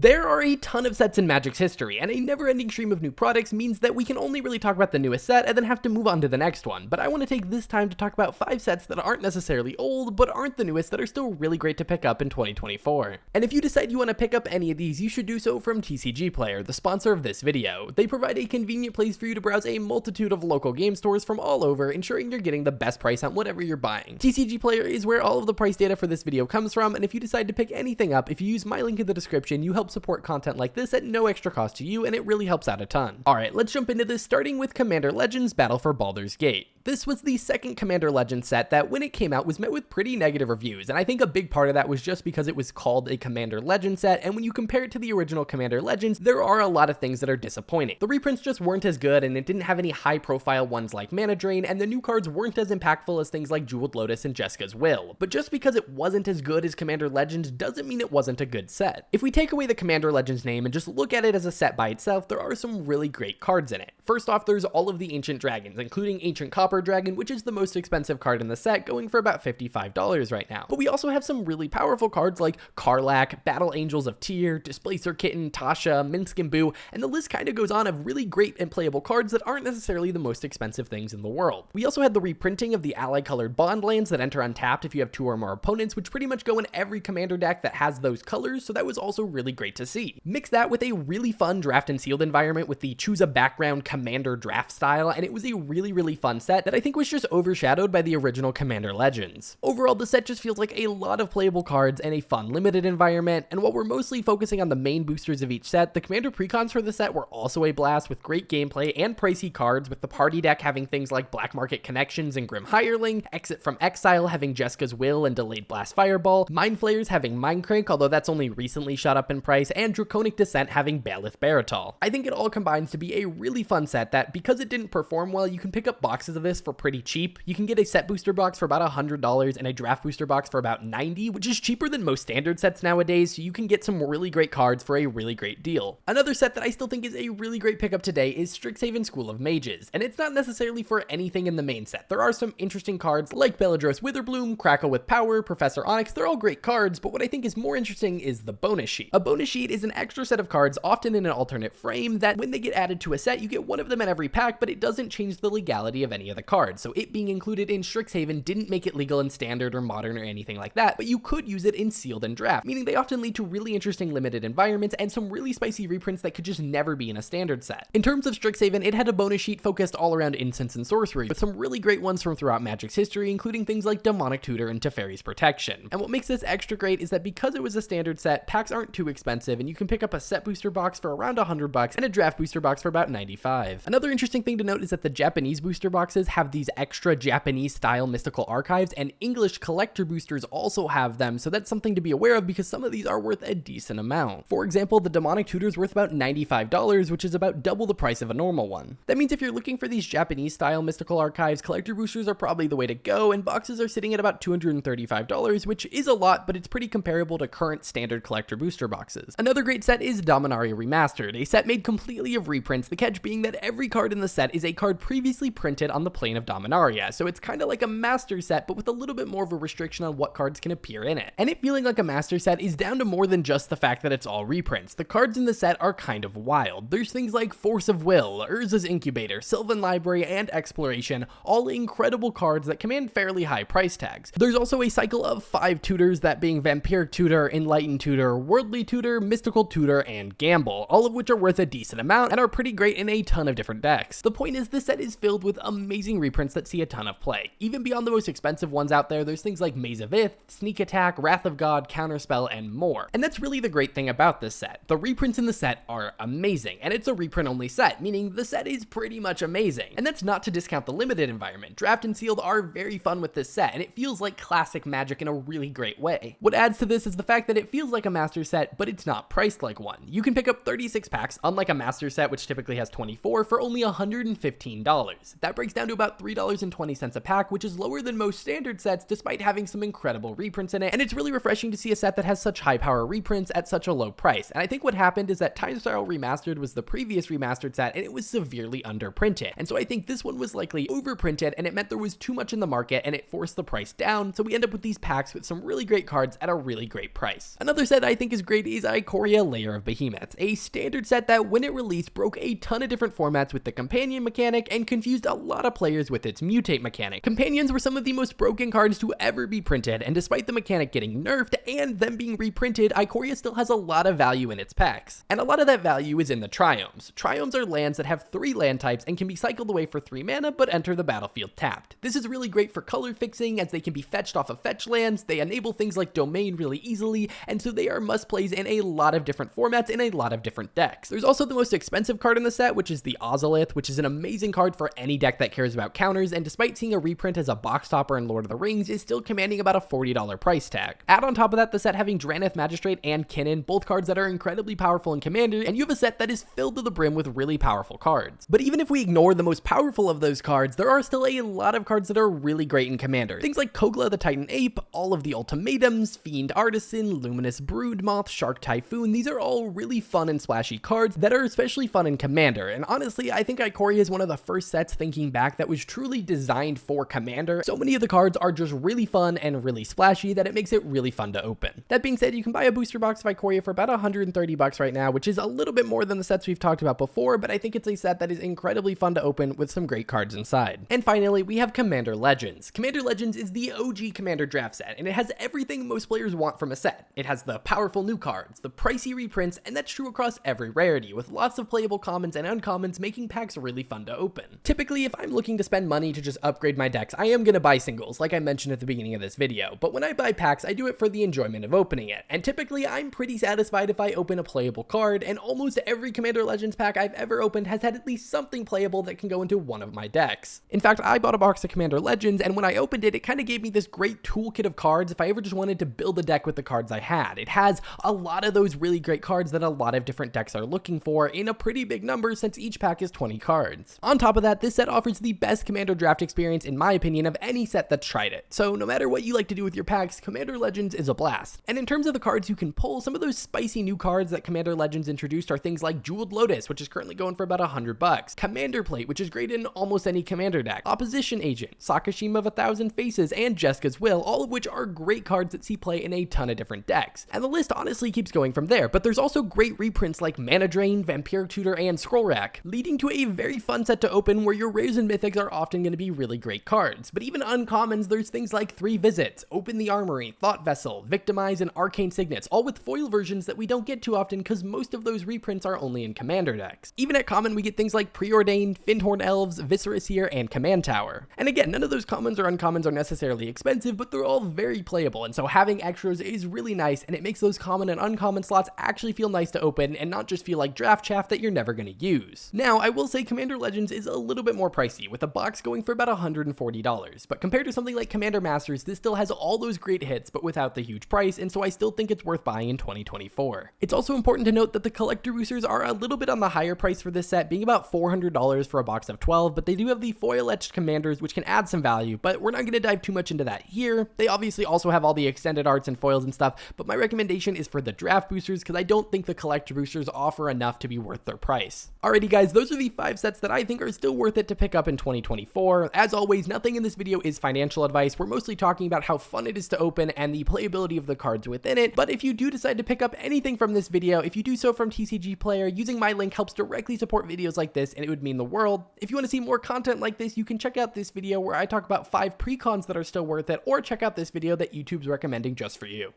There are a ton of sets in Magic's history, and a never-ending stream of new products means that we can only really talk about the newest set and then have to move on to the next one, but I want to take this time to talk about 5 sets that aren't necessarily old, but aren't the newest that are still really great to pick up in 2024. And if you decide you want to pick up any of these, you should do so from TCG Player, the sponsor of this video. They provide a convenient place for you to browse a multitude of local game stores from all over, ensuring you're getting the best price on whatever you're buying. TCG Player is where all of the price data for this video comes from, and if you decide to pick anything up, if you use my link in the description, you help support content like this at no extra cost to you, and it really helps out a ton. Alright, let's jump into this, starting with Commander Legends Battle for Baldur's Gate. This was the second Commander Legends set that, when it came out, was met with pretty negative reviews, and I think a big part of that was just because it was called a Commander Legends set, and when you compare it to the original Commander Legends, there are a lot of things that are disappointing. The reprints just weren't as good, and it didn't have any high-profile ones like Mana Drain, and the new cards weren't as impactful as things like Jeweled Lotus and Jessica's Will. But just because it wasn't as good as Commander Legends doesn't mean it wasn't a good set. If we take away the Commander Legends name and just look at it as a set by itself, there are some really great cards in it. First off, there's all of the Ancient Dragons, including Ancient Copper Dragon, which is the most expensive card in the set, going for about $55 right now. But we also have some really powerful cards like Karlach, Battle Angels of Tyr, Displacer Kitten, Tasha, Minsk and Boo, and the list kind of goes on of really great and playable cards that aren't necessarily the most expensive things in the world. We also had the reprinting of the ally-colored bond lands that enter untapped if you have 2 or more opponents, which pretty much go in every commander deck that has those colors, so that was also really great to see. Mix that with a really fun draft and sealed environment with the choose a background commander draft style, and it was a really fun set that I think was just overshadowed by the original Commander Legends. Overall, the set just feels like a lot of playable cards and a fun limited environment, and while we're mostly focusing on the main boosters of each set, the Commander precons for the set were also a blast with great gameplay and pricey cards, with the party deck having things like Black Market Connections and Grim Hireling, Exit from Exile having Jessica's Will and Delayed Blast Fireball, Mind Flayers having Mindcrank, although that's only recently shot up in price, and Draconic Descent having Baelith Baratal. I think it all combines to be a really fun set that, because it didn't perform well, you can pick up boxes of this for pretty cheap. You can get a set booster box for about $100 and a draft booster box for about $90, which is cheaper than most standard sets nowadays, so you can get some really great cards for a really great deal. Another set that I still think is a really great pickup today is Strixhaven School of Mages, and it's not necessarily for anything in the main set. There are some interesting cards like Beledros Witherbloom, Crackle with Power, Professor Onyx. They're all great cards, but what I think is more interesting is the bonus sheet. A bonus sheet is an extra set of cards, often in an alternate frame, that when they get added to a set, you get one of them in every pack, but it doesn't change the legality of any of the cards. So it being included in Strixhaven didn't make it legal in standard or modern or anything like that, but you could use it in sealed and draft, meaning they often lead to really interesting limited environments and some really spicy reprints that could just never be in a standard set. In terms of Strixhaven, it had a bonus sheet focused all around incense and sorcery, with some really great ones from throughout Magic's history, including things like Demonic Tutor and Teferi's Protection. And what makes this extra great is that because it was a standard set, packs aren't too expensive, and you can pick up a set booster box for around $100 and a draft booster box for about $95. Another interesting thing to note is that the Japanese booster boxes have these extra Japanese style mystical archives, and English collector boosters also have them, so that's something to be aware of because some of these are worth a decent amount. For example, the Demonic Tutor is worth about $95, which is about double the price of a normal one. That means if you're looking for these Japanese style mystical archives, collector boosters are probably the way to go, and boxes are sitting at about $235, which is a lot, but it's pretty comparable to current standard collector booster boxes. Another great set is Dominaria Remastered, a set made completely of reprints, the catch being that every card in the set is a card previously printed on the plane of Dominaria, so it's kind of like a master set, but with a little bit more of a restriction on what cards can appear in it. And it feeling like a master set is down to more than just the fact that it's all reprints. The cards in the set are kind of wild. There's things like Force of Will, Urza's Incubator, Sylvan Library, and Exploration, all incredible cards that command fairly high price tags. There's also a cycle of 5 tutors, that being Vampiric Tutor, Enlightened Tutor, Worldly Tutor, Mystical Tutor, and Gamble, all of which are worth a decent amount and are pretty great in a ton of different decks. The point is, this set is filled with amazing reprints that see a ton of play. Even beyond the most expensive ones out there, there's things like Maze of Ith, Sneak Attack, Wrath of God, Counterspell, and more. And that's really the great thing about this set. The reprints in the set are amazing, and it's a reprint only set, meaning the set is pretty much amazing. And that's not to discount the limited environment. Draft and sealed are very fun with this set, and it feels like classic Magic in a really great way. What adds to this is the fact that it feels like a master set, but it's not priced like one. You can pick up 36 packs, unlike a master set which typically has 24, for only $115. That breaks down to to about $3.20 a pack, which is lower than most standard sets despite having some incredible reprints in it, and it's really refreshing to see a set that has such high power reprints at such a low price. And I think what happened is that Time Spiral Remastered was the previous remastered set, and it was severely underprinted, and so I think this one was likely overprinted, and it meant there was too much in the market, and it forced the price down, so we end up with these packs with some really great cards at a really great price. Another set I think is great is Ikoria Lair of Behemoths, a standard set that when it released broke a ton of different formats with the companion mechanic and confused a lot of players with its mutate mechanic. Companions were some of the most broken cards to ever be printed, and despite the mechanic getting nerfed and them being reprinted, Ikoria still has a lot of value in its packs. And a lot of that value is in the Triomes. Triomes are lands that have 3 land types and can be cycled away for 3 mana but enter the battlefield tapped. This is really great for color fixing as they can be fetched off of fetch lands, they enable things like Domain really easily, and so they are must plays in a lot of different formats in a lot of different decks. There's also the most expensive card in the set, which is the Ozolith, which is an amazing card for any deck that cares about counters, and despite seeing a reprint as a box topper in Lord of the Rings, is still commanding about a $40 price tag. Add on top of that the set having Drannith Magistrate and Kinnan, both cards that are incredibly powerful in Commander, and you have a set that is filled to the brim with really powerful cards. But even if we ignore the most powerful of those cards, there are still a lot of cards that are really great in Commander. Things like Kogla the Titan Ape, all of the Ultimatums, Fiend Artisan, Luminous Broodmoth, Shark Typhoon, these are all really fun and splashy cards that are especially fun in Commander, and honestly, I think Ikoria is one of the first sets thinking back that was truly designed for Commander. So many of the cards are just really fun and really splashy that it makes it really fun to open. That being said, you can buy a booster box of Ikoria for about $130 right now, which is a little bit more than the sets we've talked about before, but I think it's a set that is incredibly fun to open with some great cards inside. And finally, we have Commander Legends. Commander Legends is the OG Commander draft set, and it has everything most players want from a set. It has the powerful new cards, the pricey reprints, and that's true across every rarity, with lots of playable commons and uncommons making packs really fun to open. Typically, if I'm looking to spend money to just upgrade my decks, I am going to buy singles, like I mentioned at the beginning of this video, but when I buy packs, I do it for the enjoyment of opening it, and typically I'm pretty satisfied if I open a playable card, and almost every Commander Legends pack I've ever opened has had at least something playable that can go into one of my decks. In fact, I bought a box of Commander Legends, and when I opened it, it kind of gave me this great toolkit of cards if I ever just wanted to build a deck with the cards I had. It has a lot of those really great cards that a lot of different decks are looking for in a pretty big number since each pack is 20 cards. On top of that, this set offers the best Commander draft experience in my opinion of any set that's tried it. So no matter what you like to do with your packs, Commander Legends is a blast. And in terms of the cards you can pull, some of those spicy new cards that Commander Legends introduced are things like Jeweled Lotus, which is currently going for about $100, Commander Plate, which is great in almost any Commander deck, Opposition Agent, Sakashima of 1,000 Faces, and Jeska's Will, all of which are great cards that see play in a ton of different decks. And the list honestly keeps going from there, but there's also great reprints like Mana Drain, Vampiric Tutor, and Scroll Rack, leading to a very fun set to open where your rares and mythics are often going to be really great cards. But even uncommons, there's things like 3 Visits, Open the Armory, Thought Vessel, Victimize, and Arcane Signets, all with foil versions that we don't get too often because most of those reprints are only in Commander decks. Even at common, we get things like Preordained, Fyndhorn Elves, Viscera Seer, and Command Tower. And again, none of those commons or uncommons are necessarily expensive, but they're all very playable, and so having extras is really nice, and it makes those common and uncommon slots actually feel nice to open and not just feel like draft chaff that you're never going to use. Now, I will say Commander Legends is a little bit more pricey, with a box going for about $140, but compared to something like Commander Masters, this still has all those great hits, but without the huge price, and so I still think it's worth buying in 2024. It's also important to note that the collector boosters are a little bit on the higher price for this set, being about $400 for a box of 12, but they do have the foil-etched commanders, which can add some value, but we're not going to dive too much into that here. They obviously also have all the extended arts and foils and stuff, but my recommendation is for the draft boosters because I don't think the collector boosters offer enough to be worth their price. Alrighty guys, those are the 5 sets that I think are still worth it to pick up in 2024. As always, nothing in this video is financial advice. We're mostly talking about how fun it is to open and the playability of the cards within it, but if you do decide to pick up anything from this video, if you do so from TCG Player, using my link helps directly support videos like this and it would mean the world. If you want to see more content like this, you can check out this video where I talk about 5 pre-cons that are still worth it, or check out this video that YouTube's recommending just for you.